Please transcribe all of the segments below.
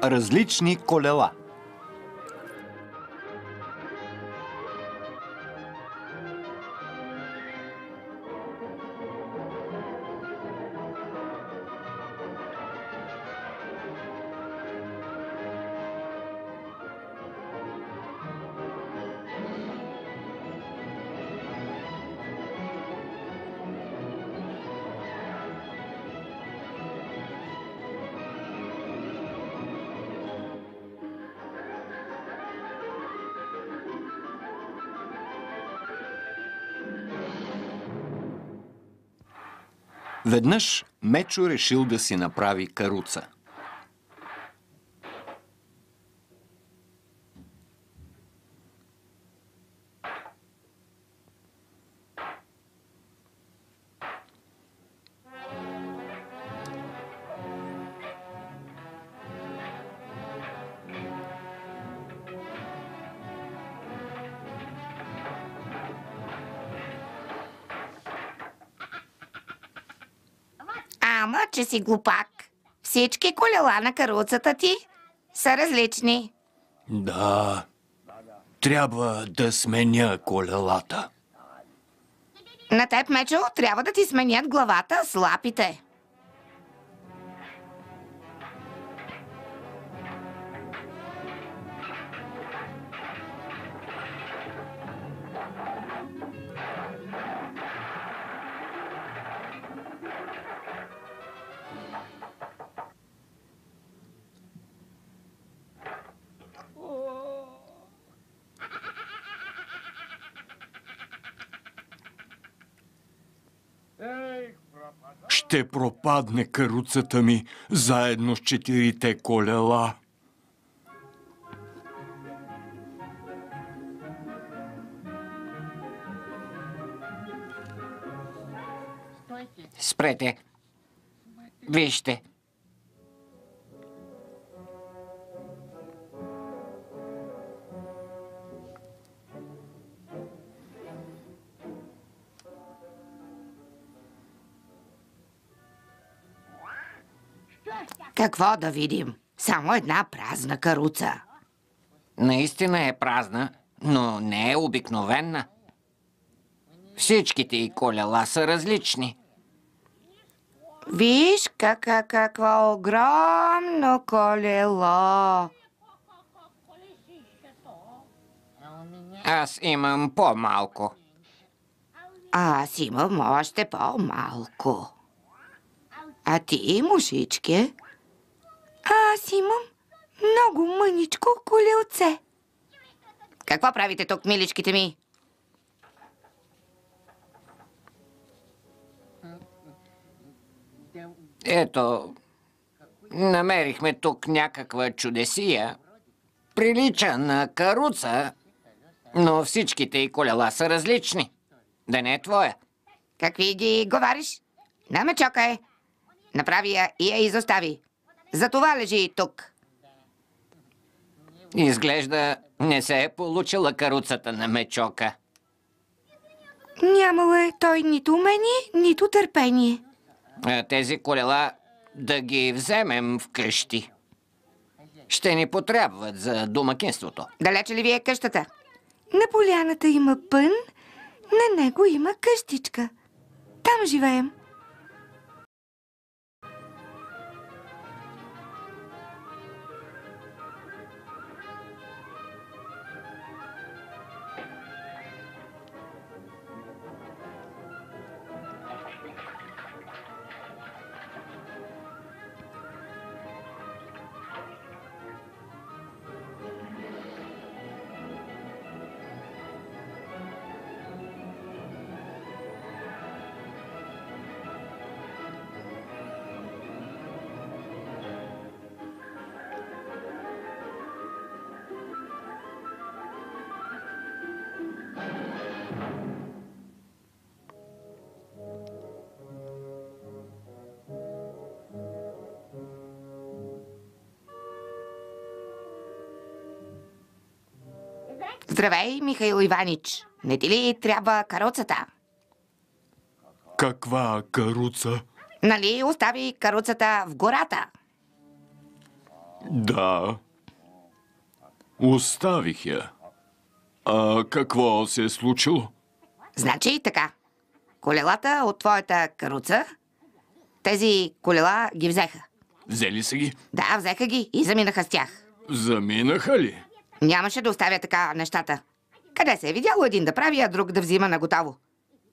Различни колела. Веднъж Мечо решил да си направи каруца. Ама, че си глупак. Всички колела на каруцата ти са различни. Да, трябва да сменя колелата. На теб, Мечо, трябва да ти сменят главата с лапите. Ще пропадне каруцата ми заедно с 4-те колела. Спрете. Вижте. Какво да видим? Само една празна каруца. Наистина е празна, но не е обикновена. Всичките й колела са различни. Виж какво огромно колело. Аз имам по-малко. Аз имам още по-малко. А ти, мушичке? Аз имам много мъничко колелце. Какво правите тук, миличките ми? Ето, намерихме тук някаква чудесия. Прилича на каруца, но всичките й колела са различни. Да не е твоя. Какви ги говориш? На Мечока е. Направи я и я изостави. Затова лежи и тук. Изглежда не се е получила каруцата на Мечока. Нямало е той нито умение, нито търпение. Тези колела да ги вземем вкъщи. Ще ни потребват за домакинството. Далече ли ви е къщата? На поляната има пън, на него има къщичка. Там живеем. Здравей, Михаил Иванич. Не ти ли трябва каруцата? Каква каруца? Нали остави каруцата в гората? Да. Оставих я. А какво се е случило? Значи така. Колелата от твоята каруца, тези колела ги взеха. Взели са ги? Да, взеха ги и заминаха с тях. Заминаха ли? Нямаше да оставя така нещата. Къде се е видяло един да прави, а друг да взима на готово?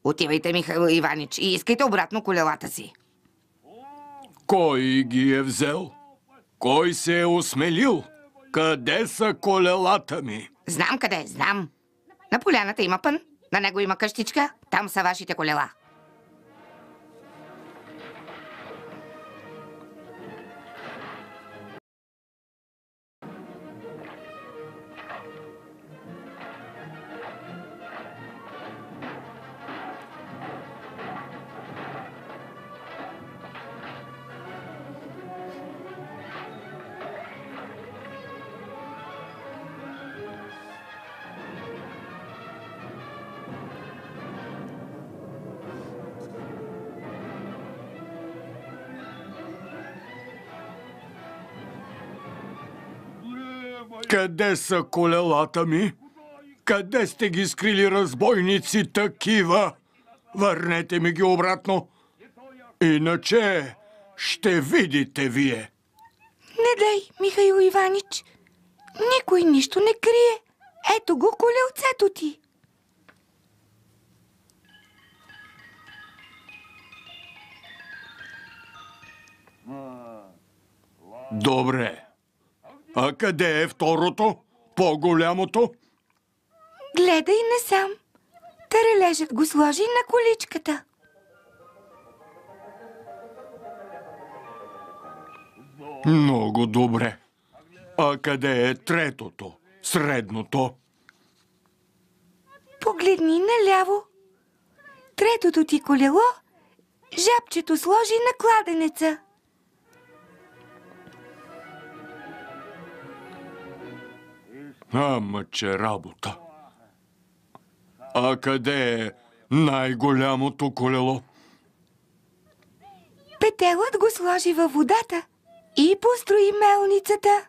Отивайте, Михаил Иванич, и искайте обратно колелата си. Кой ги е взел? Кой се е осмелил? Къде са колелата ми? Знам къде, знам. На поляната има пън, на него има къщичка, там са вашите колела. Къде са колелата ми? Къде сте ги скрили, разбойници такива? Върнете ми ги обратно. Иначе ще видите вие. Не дай, Михаил Иванич. Никой нищо не крие. Ето го колелцето ти. Добре. А къде е второто? По-голямото? Гледай насам. Тарележът го сложи на количката. Много добре. А къде е третото? Средното? Погледни наляво. Третото ти колело, жабчето сложи на кладенеца. Ама че работа. А къде е най-голямото колело? Петелът го сложи във водата и построи мелницата.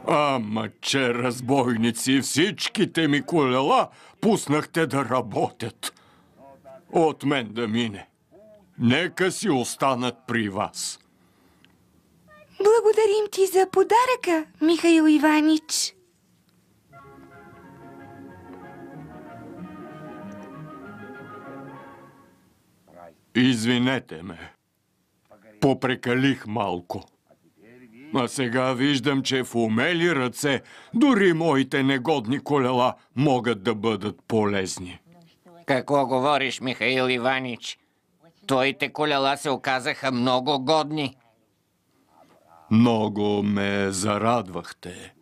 Ама че разбойници, всичките ми колела пуснахте да работят. От мен да мине. Нека си останат при вас. Благодарим ти за подаръка, Михаил Иванич. Извинете ме. Попрекалих малко. А сега виждам, че в умели ръце дори моите негодни колела могат да бъдат полезни. Какво говориш, Михаил Иванич? Твоите колела се оказаха много годни. Много ме зарадвахте.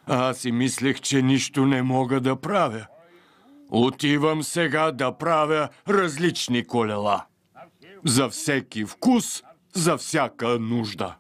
Аз си мислех, че нищо не мога да правя. Отивам сега да правя различни колела. За всеки вкус, за всяка нужда.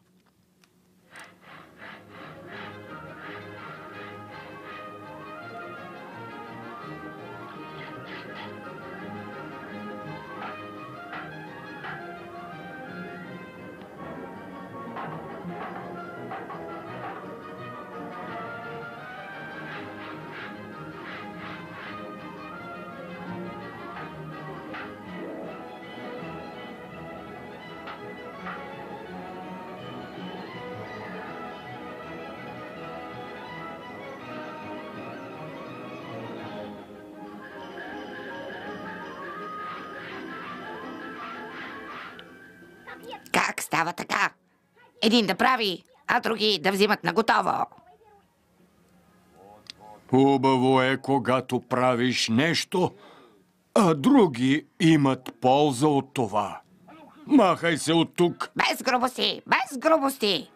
Как става така? Един да прави, а други да взимат на готово. Хубаво е, когато правиш нещо, а други имат полза от това. Махай се от тук. Без грубости, без грубости.